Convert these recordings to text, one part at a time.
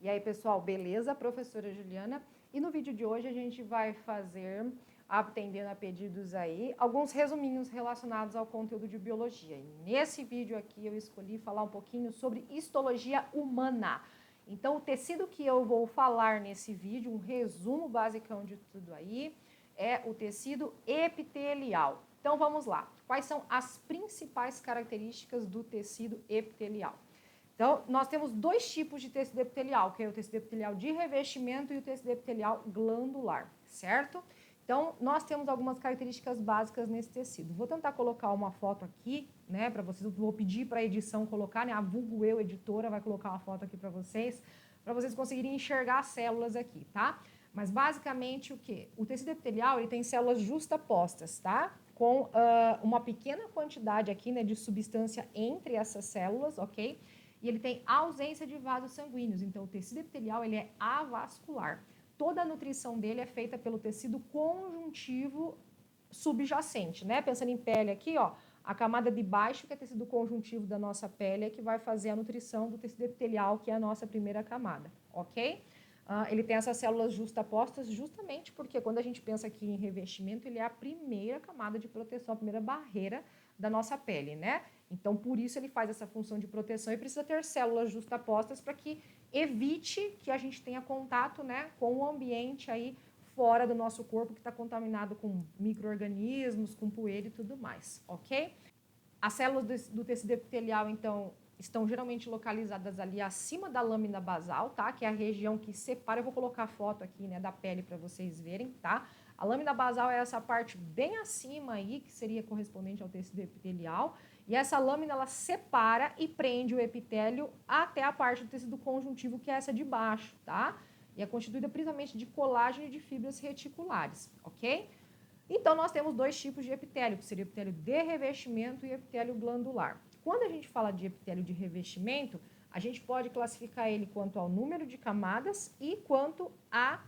E aí, pessoal, beleza? Professora Juliana. E no vídeo de hoje a gente vai fazer, atendendo a pedidos aí, alguns resuminhos relacionados ao conteúdo de biologia. E nesse vídeo aqui eu escolhi falar um pouquinho sobre histologia humana. Então, o tecido que eu vou falar nesse vídeo, um resumo basicão de tudo aí, é o tecido epitelial. Então, vamos lá. Quais são as principais características do tecido epitelial? Então, nós temos dois tipos de tecido epitelial, que é o tecido epitelial de revestimento e o tecido epitelial glandular, certo? Então, nós temos algumas características básicas nesse tecido. Vou tentar colocar uma foto aqui, né, para vocês. Vou pedir para a edição colocar, né, a vulgo eu, editora, vai colocar uma foto aqui para vocês conseguirem enxergar as células aqui, tá? Mas, basicamente, o quê? O tecido epitelial, ele tem células justapostas, tá? Com uma pequena quantidade aqui, né, de substância entre essas células, ok? E ele tem ausência de vasos sanguíneos, então o tecido epitelial ele é avascular. Toda a nutrição dele é feita pelo tecido conjuntivo subjacente, né? Pensando em pele aqui, ó, a camada de baixo, que é tecido conjuntivo da nossa pele, é que vai fazer a nutrição do tecido epitelial, que é a nossa primeira camada, ok? Ele tem essas células justapostas justamente porque quando a gente pensa aqui em revestimento, ele é a primeira camada de proteção, a primeira barreira da nossa pele, né? Então, por isso ele faz essa função de proteção e precisa ter células justapostas para que evite que a gente tenha contato, né, com o ambiente aí fora do nosso corpo que está contaminado com micro-organismos, com poeira e tudo mais, ok? As células do tecido epitelial, então, estão geralmente localizadas ali acima da lâmina basal, tá? Que é a região que separa, eu vou colocar a foto aqui, né, da pele para vocês verem, tá? A lâmina basal é essa parte bem acima aí, que seria correspondente ao tecido epitelial, e essa lâmina, ela separa e prende o epitélio até a parte do tecido conjuntivo, que é essa de baixo, tá? E é constituída principalmente de colágeno e de fibras reticulares, ok? Então, nós temos dois tipos de epitélio, que seria o epitélio de revestimento e epitélio glandular. Quando a gente fala de epitélio de revestimento, a gente pode classificar ele quanto ao número de camadas e quanto à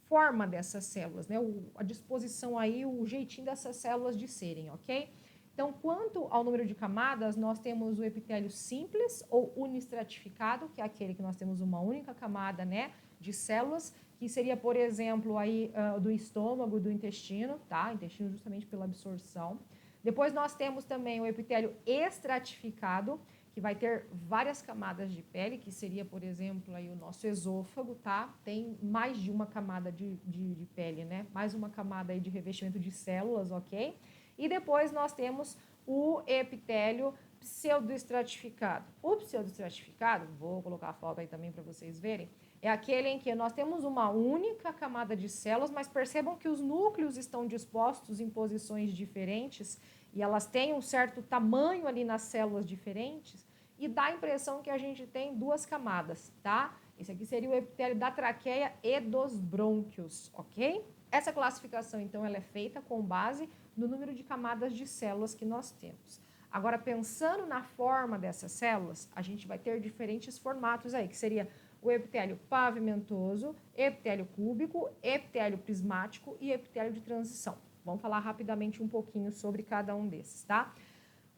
forma dessas células, né? A disposição aí, o jeitinho dessas células de serem, ok? Então, quanto ao número de camadas, nós temos o epitélio simples ou unistratificado, que é aquele que nós temos uma única camada, né, de células, que seria, por exemplo, aí, do estômago, do intestino, tá? Intestino justamente pela absorção. Depois nós temos também o epitélio estratificado, que vai ter várias camadas de pele, que seria, por exemplo, aí o nosso esôfago, tá? Tem mais de uma camada de pele, né? Mais uma camada aí de revestimento de células, ok? E depois nós temos o epitélio pseudoestratificado. O pseudoestratificado, vou colocar a foto aí também para vocês verem, é aquele em que nós temos uma única camada de células, mas percebam que os núcleos estão dispostos em posições diferentes e elas têm um certo tamanho ali nas células diferentes e dá a impressão que a gente tem duas camadas, tá? Esse aqui seria o epitélio da traqueia e dos brônquios, ok? Essa classificação, então, ela é feita com base no número de camadas de células que nós temos. Agora, pensando na forma dessas células, a gente vai ter diferentes formatos aí, que seria o epitélio pavimentoso, epitélio cúbico, epitélio prismático e epitélio de transição. Vamos falar rapidamente um pouquinho sobre cada um desses, tá?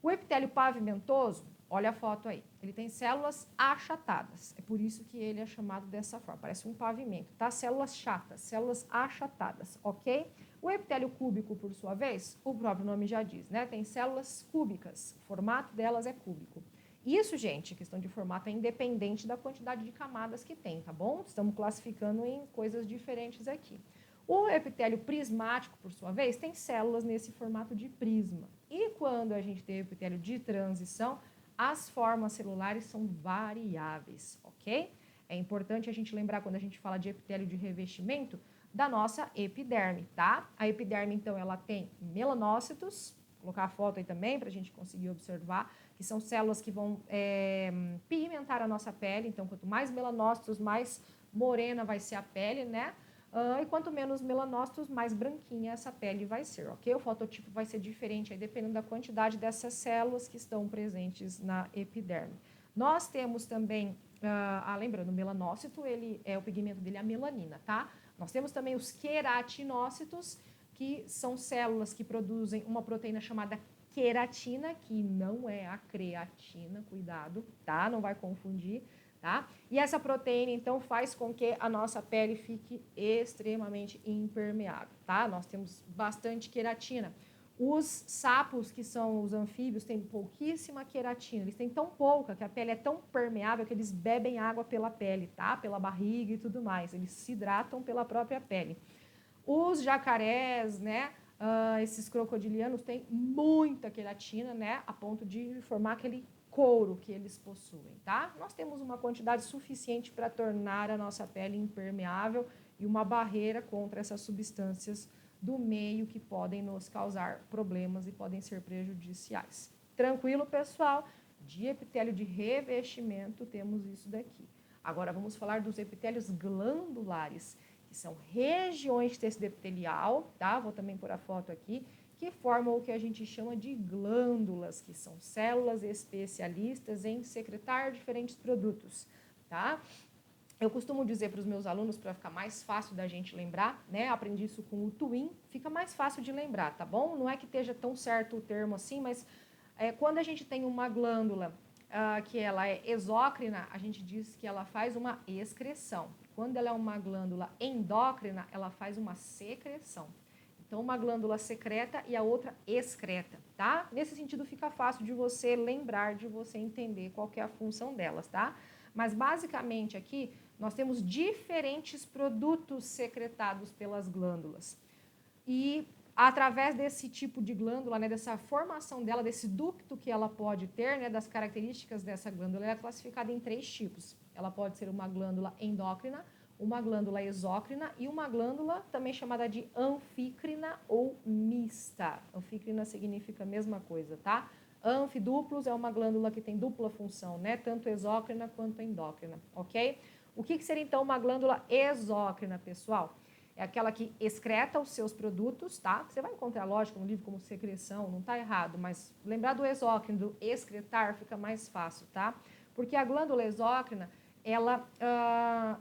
O epitélio pavimentoso, olha a foto aí, ele tem células achatadas, é por isso que ele é chamado dessa forma, parece um pavimento, tá? Células chatas, células achatadas, ok? O epitélio cúbico, por sua vez, o próprio nome já diz, né? Tem células cúbicas, o formato delas é cúbico. Isso, gente, questão de formato é independente da quantidade de camadas que tem, tá bom? Estamos classificando em coisas diferentes aqui. O epitélio prismático, por sua vez, tem células nesse formato de prisma. E quando a gente tem epitélio de transição, as formas celulares são variáveis, ok? É importante a gente lembrar, quando a gente fala de epitélio de revestimento, da nossa epiderme, tá? A epiderme, então, ela tem melanócitos, vou colocar a foto aí também para a gente conseguir observar, que são células que vão pigmentar a nossa pele. Então, quanto mais melanócitos, mais morena vai ser a pele, né? E quanto menos melanócitos, mais branquinha essa pele vai ser, ok? O fototipo vai ser diferente aí, dependendo da quantidade dessas células que estão presentes na epiderme. Nós temos também, lembrando, o melanócito, o pigmento dele é a melanina, tá? Nós temos também os queratinócitos, que são células que produzem uma proteína chamada queratina, que não é a creatina, cuidado, tá? Não vai confundir. tá? E essa proteína, então, faz com que a nossa pele fique extremamente impermeável, tá? Nós temos bastante queratina. Os sapos, que são os anfíbios, têm pouquíssima queratina. Eles têm tão pouca que a pele é tão permeável que eles bebem água pela pele, tá? Pela barriga e tudo mais. Eles se hidratam pela própria pele. Os jacarés, né? Esses crocodilianos têm muita queratina, né? A ponto de formar aquele couro que eles possuem, tá? Nós temos uma quantidade suficiente para tornar a nossa pele impermeável e uma barreira contra essas substâncias do meio que podem nos causar problemas e podem ser prejudiciais. Tranquilo, pessoal? De epitélio de revestimento, temos isso daqui. Agora, vamos falar dos epitélios glandulares, que são regiões de tecido epitelial, tá? Vou também pôr a foto aqui, que formam o que a gente chama de glândulas, que são células especialistas em secretar diferentes produtos, tá? Eu costumo dizer para os meus alunos, para ficar mais fácil da gente lembrar, né? Aprendi isso com o Twin, fica mais fácil de lembrar, tá bom? Não é que esteja tão certo o termo assim, mas quando a gente tem uma glândula que ela é exócrina, a gente diz que ela faz uma excreção. Quando ela é uma glândula endócrina, ela faz uma secreção. Então, uma glândula secreta e a outra excreta, tá? Nesse sentido, fica fácil de você lembrar, de você entender qual que é a função delas, tá? Mas, basicamente, aqui, nós temos diferentes produtos secretados pelas glândulas. E, através desse tipo de glândula, né, dessa formação dela, desse ducto que ela pode ter, né, das características dessa glândula, ela é classificada em 3 tipos. Ela pode ser uma glândula endócrina, uma glândula exócrina e uma glândula também chamada de anfícrina ou mista. Anfícrina significa a mesma coisa, tá? Anfidúplos é uma glândula que tem dupla função, né? Tanto exócrina quanto endócrina, ok? O que seria então uma glândula exócrina, pessoal? É aquela que excreta os seus produtos, tá? Você vai encontrar, lógico, no livro como secreção, não tá errado, mas lembrar do exócrino, do excretar, fica mais fácil, tá? Porque a glândula exócrina, ela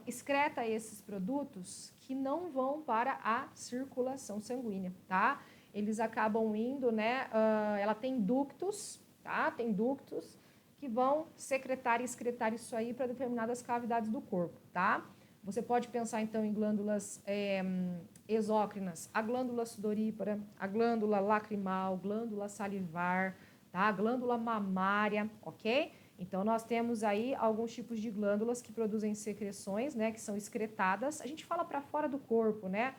excreta esses produtos que não vão para a circulação sanguínea, tá? Eles acabam indo, né? Ela tem ductos, tá? Tem ductos que vão secretar e excretar isso aí para determinadas cavidades do corpo, tá? Você pode pensar, então, em glândulas exócrinas, a glândula sudorípara, a glândula lacrimal, glândula salivar, tá? A glândula mamária, ok? Então, nós temos aí alguns tipos de glândulas que produzem secreções, né, que são excretadas. A gente fala para fora do corpo, né?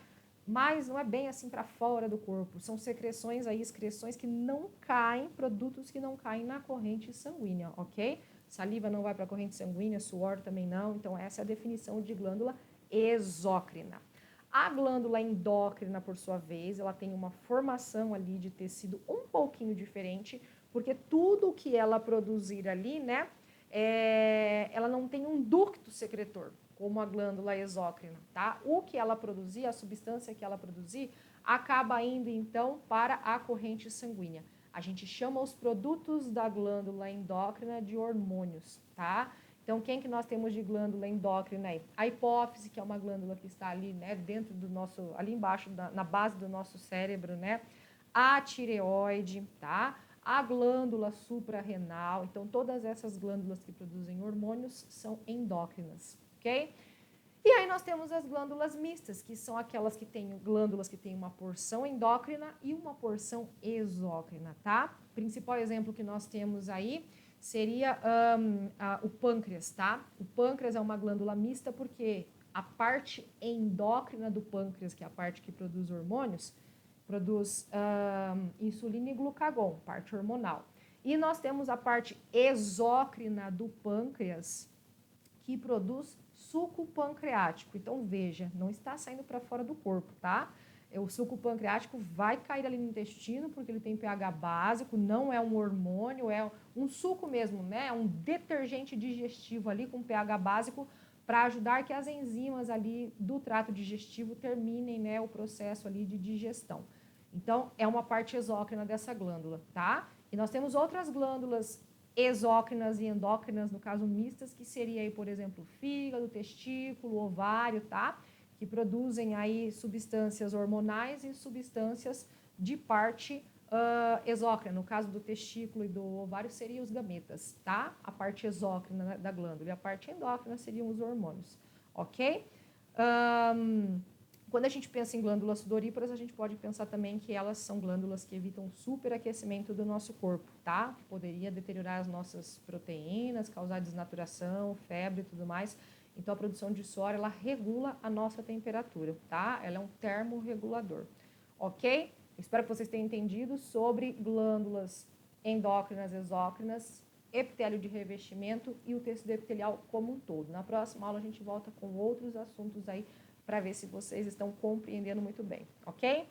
Mas não é bem assim para fora do corpo. São secreções aí, excreções que não caem, produtos que não caem na corrente sanguínea, ok? Saliva não vai para a corrente sanguínea, suor também não. Então, essa é a definição de glândula exócrina. A glândula endócrina, por sua vez, ela tem uma formação ali de tecido um pouquinho diferente, porque tudo que ela produzir ali, né, ela não tem um ducto secretor, como a glândula exócrina, tá? O que ela produzir, a substância que ela produzir, acaba indo, então, para a corrente sanguínea. A gente chama os produtos da glândula endócrina de hormônios, tá? Então, quem que nós temos de glândula endócrina aí? A hipófise, que é uma glândula que está ali, né, dentro do nosso, ali embaixo, na base do nosso cérebro, né? A tireoide, tá? A glândula suprarrenal. Então, todas essas glândulas que produzem hormônios são endócrinas, ok? E aí nós temos as glândulas mistas, que são aquelas que têm glândulas que têm uma porção endócrina e uma porção exócrina, tá? O principal exemplo que nós temos aí seria o pâncreas, tá? O pâncreas é uma glândula mista porque a parte endócrina do pâncreas, que é a parte que produz hormônios, produz insulina e glucagon, parte hormonal. E nós temos a parte exócrina do pâncreas, que produz suco pancreático. Então, veja, não está saindo para fora do corpo, tá? O suco pancreático vai cair ali no intestino, porque ele tem pH básico, não é um hormônio, é um suco mesmo, né? É um detergente digestivo ali com pH básico para ajudar que as enzimas ali do trato digestivo terminem, né, o processo ali de digestão. Então, é uma parte exócrina dessa glândula, tá? E nós temos outras glândulas exócrinas e endócrinas, no caso mistas, que seria aí, por exemplo, fígado, testículo, ovário, tá? Que produzem aí substâncias hormonais e substâncias de parte exócrina, no caso do testículo e do ovário, seriam os gametas, tá? A parte exócrina da glândula. E a parte endócrina seriam os hormônios, ok? Quando a gente pensa em glândulas sudoríparas, a gente pode pensar também que elas são glândulas que evitam superaquecimento do nosso corpo, tá? Que poderia deteriorar as nossas proteínas, causar desnaturação, febre e tudo mais. Então, a produção de suor, ela regula a nossa temperatura, tá? Ela é um termorregulador, ok? Espero que vocês tenham entendido sobre glândulas endócrinas, exócrinas, epitélio de revestimento e o tecido epitelial como um todo. Na próxima aula, a gente volta com outros assuntos aí para ver se vocês estão compreendendo muito bem, ok?